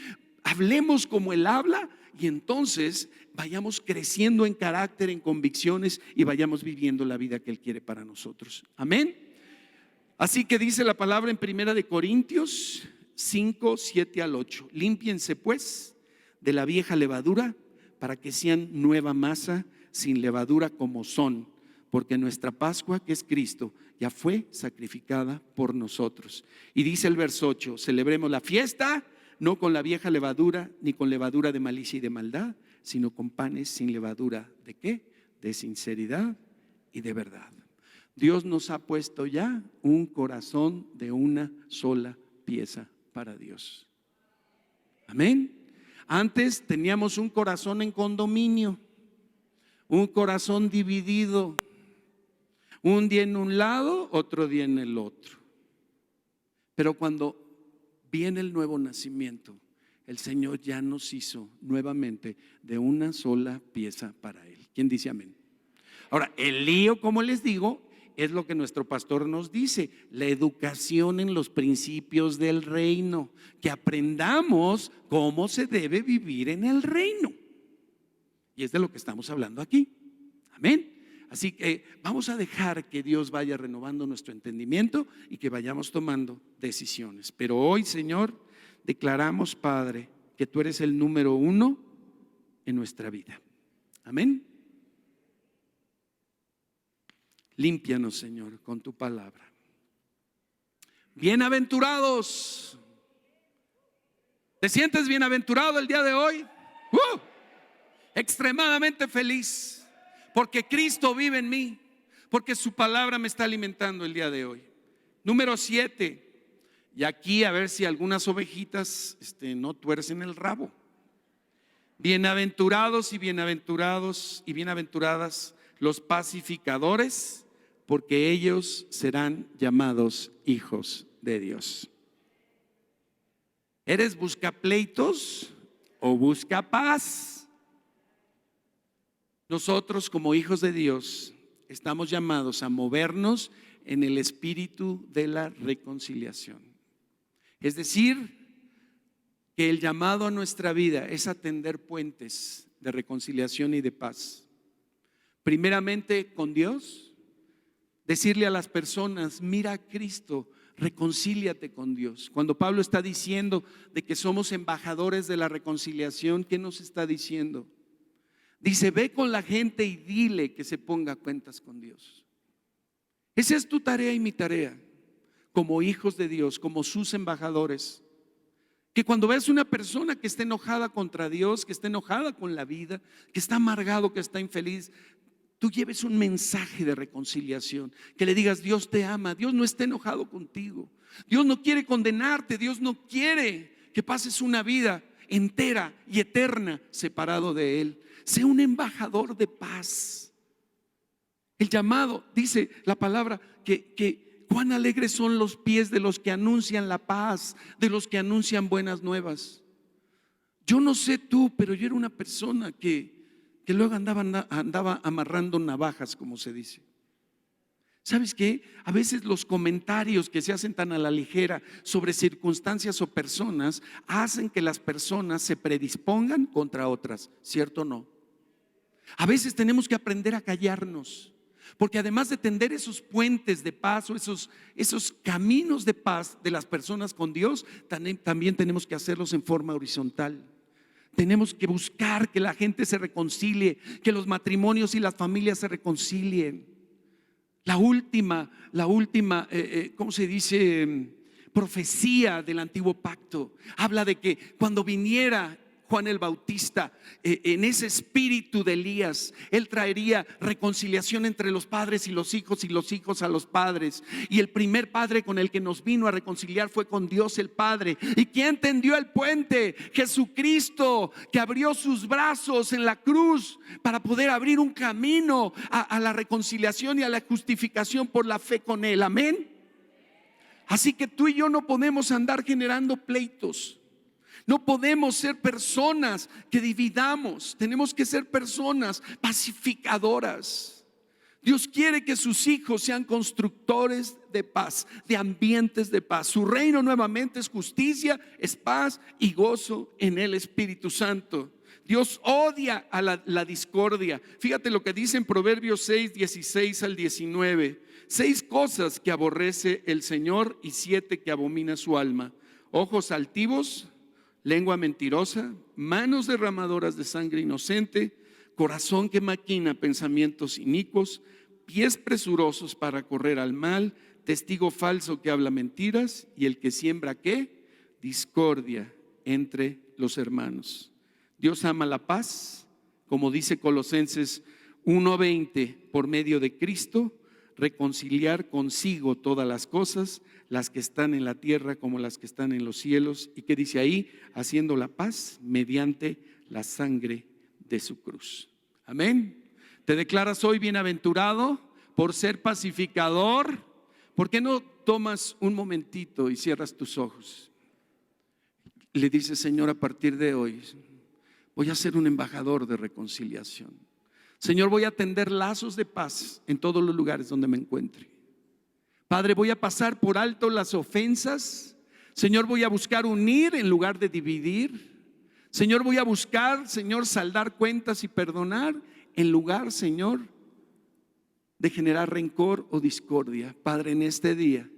hablemos como Él habla, y entonces vayamos creciendo en carácter, en convicciones, y vayamos viviendo la vida que Él quiere para nosotros. Amén. Así que dice la palabra en 1 Corintios 5, 7 al 8: límpiense pues de la vieja levadura para que sean nueva masa, sin levadura como son, porque nuestra Pascua, que es Cristo, ya fue sacrificada por nosotros. Y dice el verso 8: celebremos la fiesta no con la vieja levadura, ni con levadura de malicia y de maldad, sino con panes sin levadura. ¿De qué? De sinceridad y de verdad. Dios nos ha puesto ya un corazón de una sola pieza para Dios. Amén. Antes teníamos un corazón en condominio, un corazón dividido, un día en un lado, otro día en el otro. Pero cuando viene el nuevo nacimiento, el Señor ya nos hizo nuevamente de una sola pieza para Él. ¿Quién dice amén? Ahora, el lío, como les digo, es lo que nuestro pastor nos dice: la educación en los principios del reino, que aprendamos cómo se debe vivir en el reino. Y es de lo que estamos hablando aquí. Amén. Así que vamos a dejar que Dios vaya renovando nuestro entendimiento y que vayamos tomando decisiones. Pero hoy, Señor, declaramos, Padre, que tú eres el número 1 en nuestra vida. Amén. Límpianos, Señor, con tu palabra. Bienaventurados. ¿Te sientes bienaventurado el día de hoy? Extremadamente feliz, porque Cristo vive en mí, porque su palabra me está alimentando el día de hoy. Número 7. Y aquí a ver si algunas ovejitas no tuercen el rabo. Bienaventurados y bienaventurados y bienaventuradas los pacificadores, porque ellos serán llamados hijos de Dios. ¿Eres buscapleitos o busca paz? Nosotros, como hijos de Dios, estamos llamados a movernos en el espíritu de la reconciliación. Es decir, que el llamado a nuestra vida es atender puentes de reconciliación y de paz. Primeramente con Dios, decirle a las personas: mira a Cristo, reconcíliate con Dios. Cuando Pablo está diciendo de que somos embajadores de la reconciliación, ¿qué nos está diciendo? Dice: ve con la gente y dile que se ponga a cuentas con Dios. Esa es tu tarea y mi tarea como hijos de Dios, como sus embajadores. Que cuando veas una persona que está enojada contra Dios, que está enojada con la vida, que está amargado, que está infeliz, tú lleves un mensaje de reconciliación, que le digas: Dios te ama, Dios no está enojado contigo, Dios no quiere condenarte, Dios no quiere que pases una vida entera y eterna separado de Él. Sé un embajador de paz. El llamado, dice la palabra, que cuán alegres son los pies de los que anuncian la paz, de los que anuncian buenas nuevas. Yo no sé tú, pero yo era una persona que luego andaba amarrando navajas, como se dice. ¿Sabes qué? A veces los comentarios que se hacen tan a la ligera sobre circunstancias o personas hacen que las personas se predispongan contra otras, ¿cierto o no? A veces tenemos que aprender a callarnos, porque además de tender esos puentes de paz o esos caminos de paz de las personas con Dios, también tenemos que hacerlos en forma horizontal. Tenemos que buscar que la gente se reconcilie, que los matrimonios y las familias se reconcilien. La última, ¿cómo se dice? Profecía del antiguo pacto habla de que cuando viniera Juan el Bautista, en ese espíritu de Elías, él traería reconciliación entre los padres y los hijos a los padres. Y el primer padre con el que nos vino a reconciliar fue con Dios el Padre. ¿Y quién tendió el puente? Jesucristo, que abrió sus brazos en la cruz para poder abrir un camino a la reconciliación y a la justificación por la fe con él. Amén. Así que tú y yo no podemos andar generando pleitos. No podemos ser personas que dividamos. Tenemos que ser personas pacificadoras. Dios quiere que sus hijos sean constructores de paz, de ambientes de paz. Su reino nuevamente es justicia, es paz y gozo en el Espíritu Santo. Dios odia a la discordia. Fíjate lo que dice en Proverbios 6, 16 al 19. 6 cosas que aborrece el Señor y 7 que abomina su alma: ojos altivos, lengua mentirosa, manos derramadoras de sangre inocente, corazón que maquina pensamientos inicuos, pies presurosos para correr al mal, testigo falso que habla mentiras, y el que siembra ¿qué? Discordia entre los hermanos. Dios ama la paz, como dice Colosenses 1:20, por medio de Cristo, reconciliar consigo todas las cosas, las que están en la tierra como las que están en los cielos. ¿Y qué dice ahí? Haciendo la paz mediante la sangre de su cruz. Amén. ¿Te declaras hoy bienaventurado por ser pacificador? ¿Por qué no tomas un momentito y cierras tus ojos? Le dices: Señor, a partir de hoy voy a ser un embajador de reconciliación. Señor, voy a tender lazos de paz en todos los lugares donde me encuentre. Padre, voy a pasar por alto las ofensas. Señor, voy a buscar unir en lugar de dividir. Señor, voy a buscar, Señor, saldar cuentas y perdonar en lugar, Señor, de generar rencor o discordia. Padre, en este día,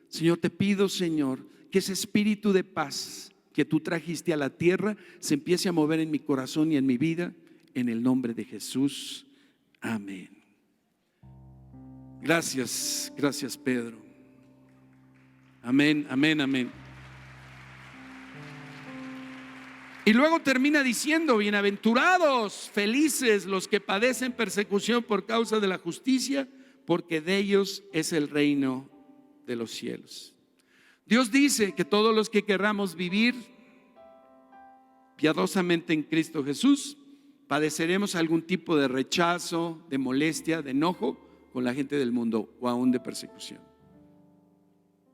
Señor, te pido, Señor, que ese espíritu de paz que tú trajiste a la tierra se empiece a mover en mi corazón y en mi vida, en el nombre de Jesús. Amén. Gracias, gracias, Pedro. Amén, amén, amén. Y luego termina diciendo: bienaventurados, felices los que padecen persecución por causa de la justicia, porque de ellos es el reino de los cielos. Dios dice que todos los que querramos vivir piadosamente en Cristo Jesús, padeceremos algún tipo de rechazo, de molestia, de enojo con la gente del mundo, o aún de persecución.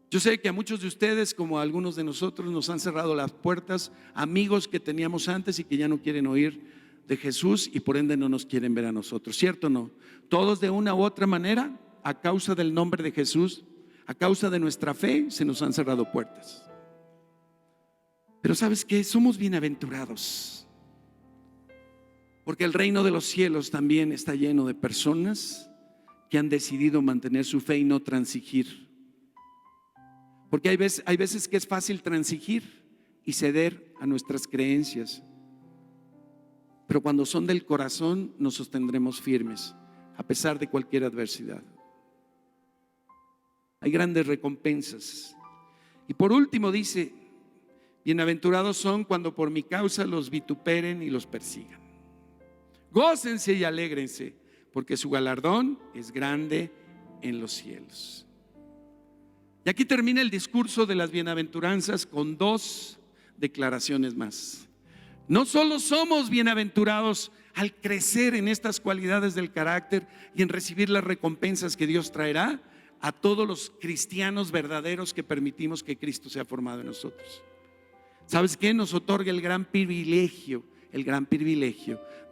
Yo sé que a muchos de ustedes, como a algunos de nosotros, nos han cerrado las puertas amigos que teníamos antes y que ya no quieren oír de Jesús, y por ende no nos quieren ver a nosotros, ¿cierto o no? Todos de una u otra manera, a causa del nombre de Jesús, a causa de nuestra fe, se nos han cerrado puertas. Pero ¿sabes qué? Somos bienaventurados, porque el reino de los cielos también está lleno de personas que han decidido mantener su fe y no transigir. Porque hay veces que es fácil transigir y ceder a nuestras creencias, pero cuando son del corazón nos sostendremos firmes a pesar de cualquier adversidad. Hay grandes recompensas. Y por último dice: bienaventurados son cuando por mi causa los vituperen y los persigan. Gócense y alégrense, porque su galardón es grande en los cielos. Y aquí termina el discurso de las bienaventuranzas con 2 declaraciones más. No solo somos bienaventurados al crecer en estas cualidades del carácter y en recibir las recompensas que Dios traerá a todos los cristianos verdaderos que permitimos que Cristo sea formado en nosotros. ¿Sabes qué? Nos otorga el gran privilegio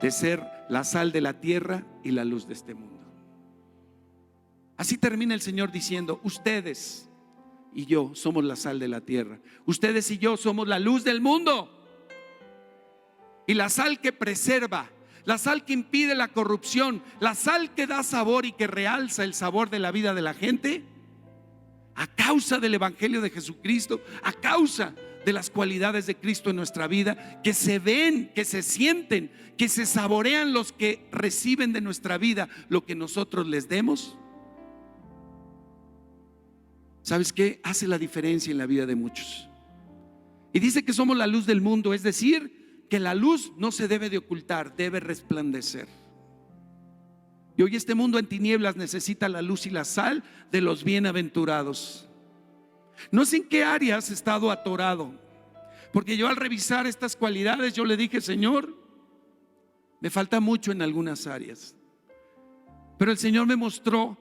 de ser la sal de la tierra y la luz de este mundo. Así termina el Señor diciendo: ustedes y yo somos la sal de la tierra. Ustedes y yo somos la luz del mundo. Y la sal que preserva, la sal que impide la corrupción, la sal que da sabor y que realza el sabor de la vida de la gente, a causa del Evangelio de Jesucristo, a causa de las cualidades de Cristo en nuestra vida, que se ven, que se sienten, que se saborean los que reciben de nuestra vida lo que nosotros les demos. ¿Sabes qué? Hace la diferencia en la vida de muchos. Y dice que somos la luz del mundo, es decir, que la luz no se debe de ocultar, debe resplandecer. Y hoy este mundo en tinieblas necesita la luz y la sal de los bienaventurados. No sé en qué áreas has estado atorado, porque yo al revisar estas cualidades yo le dije: Señor, me falta mucho en algunas áreas. Pero el Señor me mostró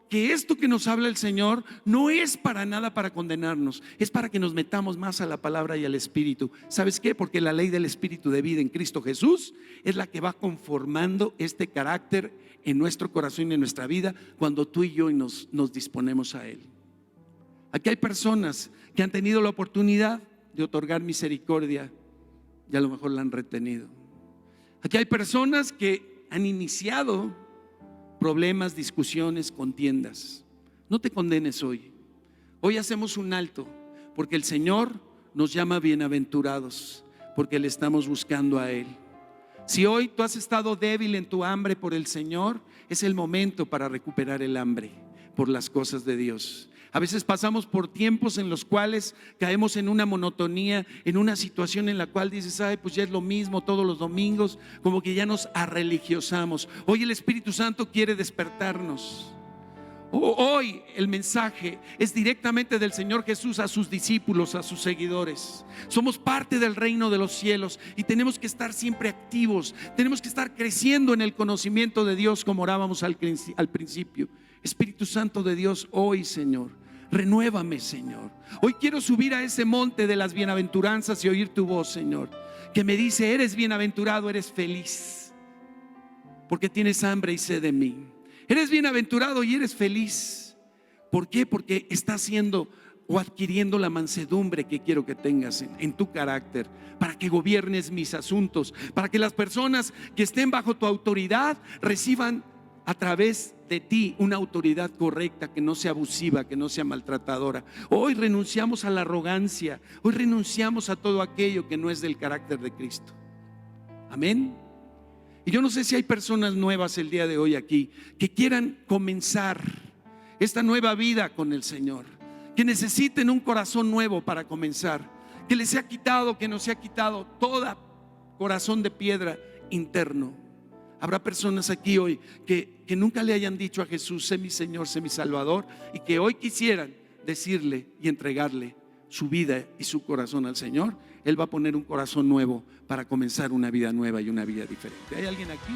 que esto que nos habla el Señor no es para nada para condenarnos, es para que nos metamos más a la palabra y al Espíritu. ¿Sabes qué? Porque la ley del Espíritu de vida en Cristo Jesús es la que va conformando este carácter en nuestro corazón y en nuestra vida cuando tú y yo nos disponemos a Él. Aquí hay personas que han tenido la oportunidad de otorgar misericordia y a lo mejor la han retenido. Aquí hay personas que han iniciado problemas, discusiones, contiendas. No te condenes hoy. Hoy hacemos un alto porque el Señor nos llama bienaventurados, porque le estamos buscando a Él. Si hoy tú has estado débil en tu hambre por el Señor, es el momento para recuperar el hambre por las cosas de Dios. A veces pasamos por tiempos en los cuales caemos en una monotonía, en una situación en la cual dices: ay, pues ya es lo mismo todos los domingos, como que ya nos arreligiosamos. Hoy el Espíritu Santo quiere despertarnos. Hoy el mensaje es directamente del Señor Jesús a sus discípulos, a sus seguidores. Somos parte del reino de los cielos y tenemos que estar siempre activos. Tenemos que estar creciendo en el conocimiento de Dios, como orábamos al principio. Espíritu Santo de Dios, hoy, Señor, renuévame, Señor. Hoy quiero subir a ese monte de las bienaventuranzas y oír tu voz, Señor, que me dice: eres bienaventurado, eres feliz, porque tienes hambre y sed de mí. Eres bienaventurado y eres feliz. ¿Por qué? Porque estás haciendo o adquiriendo la mansedumbre que quiero que tengas en tu carácter, para que gobiernes mis asuntos, para que las personas que estén bajo tu autoridad reciban a través de ti una autoridad correcta, que no sea abusiva, que no sea maltratadora. Hoy renunciamos a la arrogancia, hoy renunciamos a todo aquello que no es del carácter de Cristo. Amén. Y yo no sé si hay personas nuevas el día de hoy aquí que quieran comenzar esta nueva vida con el Señor, que necesiten un corazón nuevo para comenzar, que les sea quitado, que nos sea quitado toda corazón de piedra interno. Habrá personas aquí hoy que nunca le hayan dicho a Jesús: sé mi Señor, sé mi Salvador, y que hoy quisieran decirle y entregarle su vida y su corazón al Señor. Él va a poner un corazón nuevo para comenzar una vida nueva y una vida diferente. ¿Hay alguien aquí?